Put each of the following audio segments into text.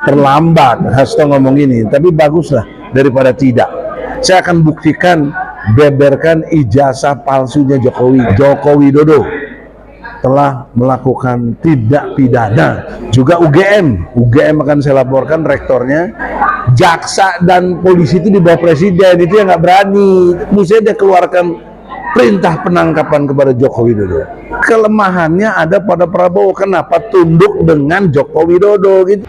terlambat Hasto ngomong ini, tapi baguslah daripada tidak. Saya akan buktikan, beberkan ijazah palsunya Joko Widodo telah melakukan tindak pidana. Juga UGM akan saya laporkan rektornya. Jaksa dan polisi itu di bawah presiden, itu yang nggak berani. Mestinya dia keluarkan perintah penangkapan kepada Joko Widodo. Kelemahannya ada pada Prabowo. Kenapa tunduk dengan Joko Widodo gitu?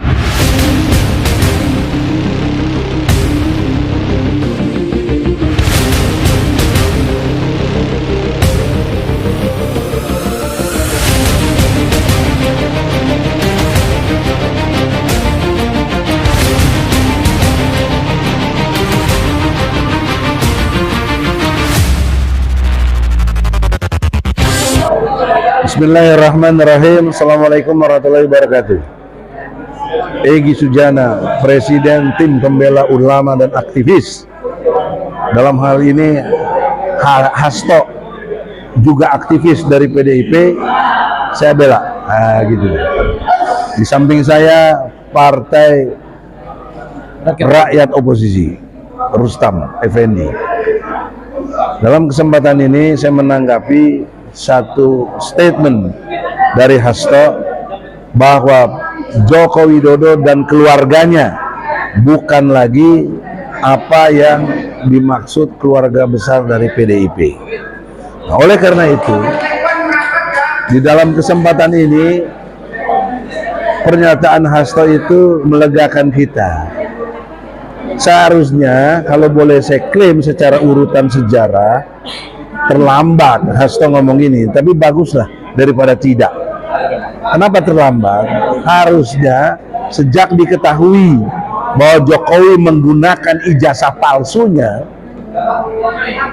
Bismillahirrahmanirrahim. Assalamualaikum warahmatullahi wabarakatuh. Egy Sujana, Presiden Tim Pembela Ulama dan Aktivis. Dalam hal ini Hasto juga aktivis dari PDIP, saya bela. Gitu. Di samping saya Partai Rakyat Oposisi, Rustam Effendi. Dalam kesempatan ini saya menanggapi satu statement dari Hasto bahwa Joko Widodo dan keluarganya bukan lagi apa yang dimaksud keluarga besar dari PDIP. Nah, oleh karena itu, di dalam kesempatan ini pernyataan Hasto itu melegakan kita. Seharusnya kalau boleh saya klaim secara urutan sejarah, terlambat Hasto ngomong ini, tapi baguslah daripada tidak. Kenapa terlambat? Harusnya sejak diketahui bahwa Jokowi menggunakan ijazah palsunya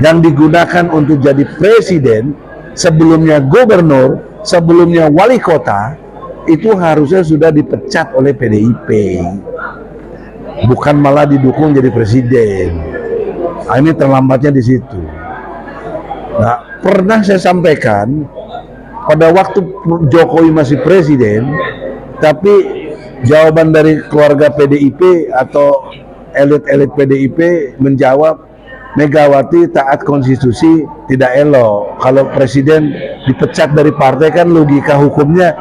yang digunakan untuk jadi presiden, sebelumnya gubernur, sebelumnya wali kota, itu harusnya sudah dipecat oleh PDIP, bukan malah didukung jadi presiden. Nah, ini terlambatnya di situ. Nah, pernah saya sampaikan pada waktu Jokowi masih presiden, tapi jawaban dari keluarga PDIP atau elit-elit PDIP menjawab, Megawati taat konstitusi, tidak elok. Kalau presiden dipecat dari partai kan logika hukumnya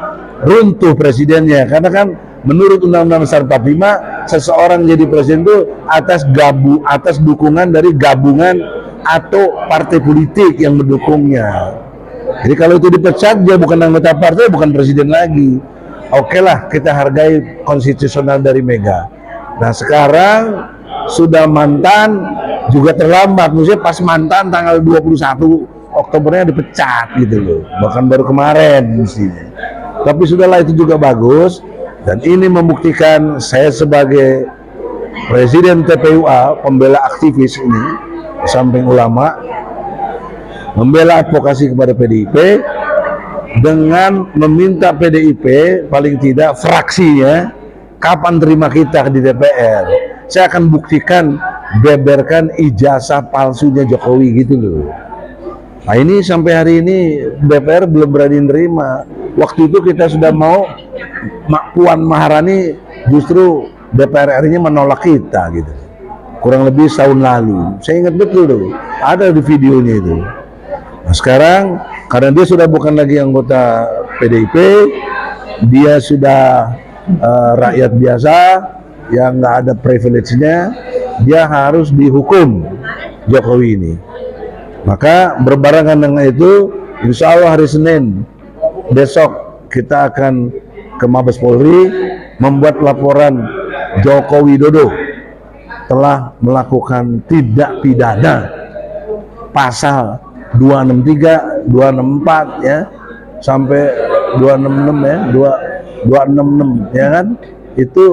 runtuh presidennya, karena kan menurut Undang-Undang Dasar 45 seseorang jadi presiden itu atas dukungan dari gabungan atau partai politik yang mendukungnya. Jadi kalau itu dipecat, dia bukan anggota partai, bukan presiden lagi. Oke lah, kita hargai konstitusional dari Mega. Nah, sekarang sudah mantan juga terlambat. Maksudnya pas mantan tanggal 21 Oktobernya dipecat gitu loh. Bahkan baru kemarin mestinya. Tapi sudahlah, itu juga bagus. Dan ini membuktikan saya sebagai Presiden TPUA, pembela aktivis ini, di samping ulama, membela advokasi kepada PDIP dengan meminta PDIP paling tidak fraksinya kapan terima kita di DPR. Saya akan buktikan, beberkan ijazah palsunya Jokowi gitu loh. Nah, ini sampai hari ini DPR belum berani nerima. Waktu itu kita sudah mau, Puan Maharani justru DPR RI-nya menolak kita gitu. Kurang lebih tahun lalu, saya ingat betul tuh, ada di videonya itu. Nah, sekarang karena dia sudah bukan lagi anggota PDIP, dia sudah rakyat biasa yang nggak ada privilege-nya, dia harus dihukum Jokowi ini. Maka berbarengan dengan itu, insya Allah hari Senin besok kita akan ke Mabes Polri membuat laporan Joko Widodo telah melakukan tindak pidana pasal 263, 264 ya, sampai 266 ya, 266 ya kan, itu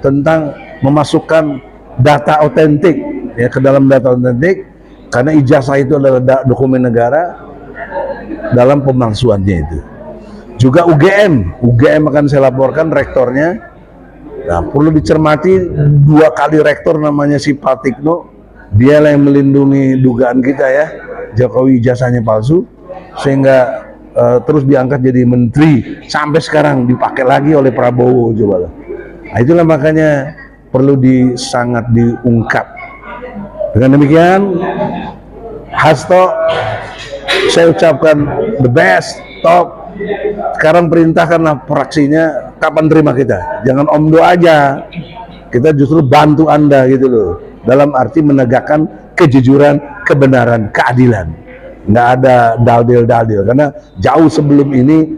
tentang memasukkan data otentik ya ke dalam data otentik, karena ijazah itu adalah dokumen negara dalam pemalsuannya itu. Juga UGM akan saya laporkan rektornya. Nah, perlu dicermati, 2 kali rektor namanya si Pratikno, dia yang melindungi dugaan kita ya, Jokowi ijazahnya palsu, sehingga terus diangkat jadi menteri, sampai sekarang dipakai lagi oleh Prabowo. Coba lah, Nah, itulah makanya perlu sangat diungkap. Dengan demikian, Hasto, saya ucapkan the best, top. Sekarang perintahkanlah fraksinya kapan terima kita. Jangan omdo aja. Kita justru bantu Anda gitu loh. Dalam arti menegakkan kejujuran, kebenaran, keadilan. Nggak ada dalil-dalil. Karena jauh sebelum ini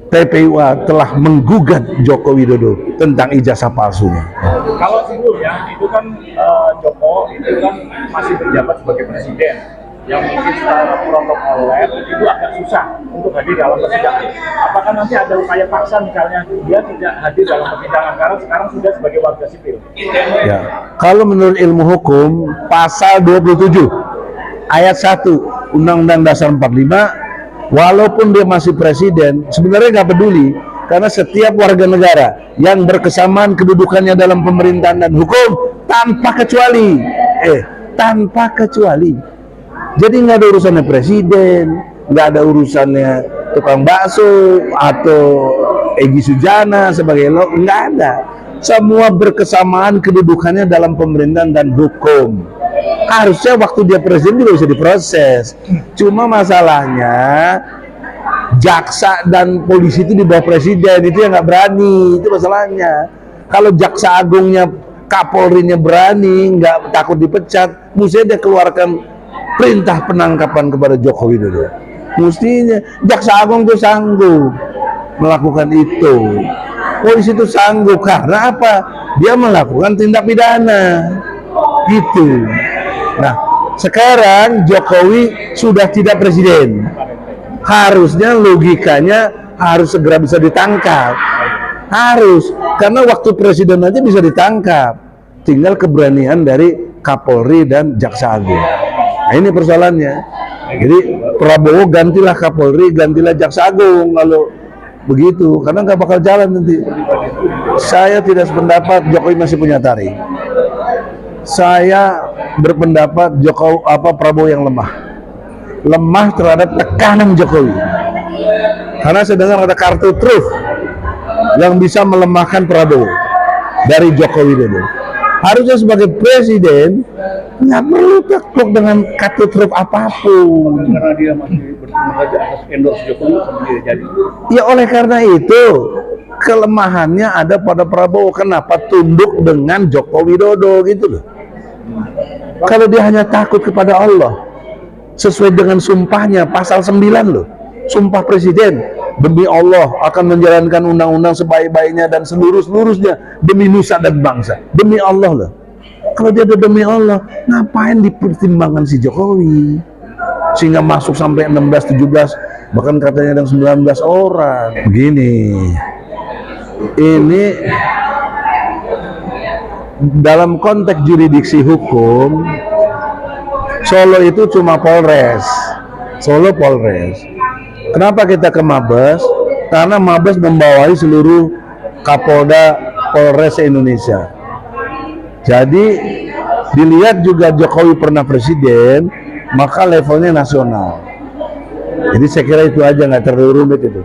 TPUA telah menggugat Joko Widodo tentang ijazah palsunya. Kalau sebelumnya itu kan Joko itu kan masih menjabat sebagai presiden, yang mungkin secara protokoler itu agak susah untuk hadir dalam persidangan. Apakah nanti ada upaya paksa misalnya dia tidak hadir dalam persidangan karena sekarang sudah sebagai warga sipil? Ya, kalau menurut ilmu hukum pasal 27 ayat 1 Undang-Undang Dasar 45, walaupun dia masih presiden, sebenarnya nggak peduli, karena setiap warga negara yang berkesamaan kedudukannya dalam pemerintahan dan hukum tanpa kecuali, jadi nggak ada urusannya presiden, nggak ada urusannya tukang bakso atau Egy Sujana sebagai nggak ada. Semua berkesamaan kedudukannya dalam pemerintahan dan hukum. Harusnya waktu dia presiden juga bisa diproses. Cuma masalahnya jaksa dan polisi itu di bawah presiden, itu yang nggak berani, itu masalahnya. Kalau jaksa agungnya, Kapolrinya berani, nggak takut dipecat, mestinya dia keluarkan perintah penangkapan kepada Joko Widodo. Mestinya jaksa agung itu sanggup melakukan itu. Polisi itu sanggup karena apa? Dia melakukan tindak pidana. Gitu. Nah, sekarang Jokowi sudah tidak presiden. Harusnya logikanya harus segera bisa ditangkap. Harus, karena waktu presiden aja bisa ditangkap. Tinggal keberanian dari Kapolri dan Jaksa Agung. Nah, ini persoalannya. Jadi Prabowo gantilah Kapolri, gantilah Jaksa Agung kalau begitu, karena nggak bakal jalan nanti. Saya tidak sependapat Jokowi masih punya taring. Saya berpendapat Prabowo yang lemah terhadap tekanan Jokowi. Karena saya dengar ada kartu truf yang bisa melemahkan Prabowo dari Joko Widodo. Harusnya sebagai presiden nggak perlu takluk dengan kartu truf apapun. Karena dia masih berterima kasih atas endorse Jokowi sampai jadi. Ya oleh karena itu kelemahannya ada pada Prabowo. Kenapa tunduk dengan Joko Widodo gitu loh? Kalau dia hanya takut kepada Allah, sesuai dengan sumpahnya pasal 9 loh, sumpah presiden, demi Allah akan menjalankan undang-undang sebaik-baiknya dan seluruhnya demi nusa dan bangsa, demi Allah loh. Kalau dia ada demi Allah, ngapain dipertimbangkan si Jokowi sehingga masuk sampai 16, 17, bahkan katanya ada 19 orang. Begini, ini dalam konteks jurisdiksi hukum, Solo itu cuma Polres, Solo Polres. Kenapa kita ke Mabes? Karena Mabes membawahi seluruh Kapolda Polres Indonesia. Jadi dilihat juga Jokowi pernah presiden, maka levelnya nasional. Jadi saya kira itu aja, nggak terlalu rumit itu.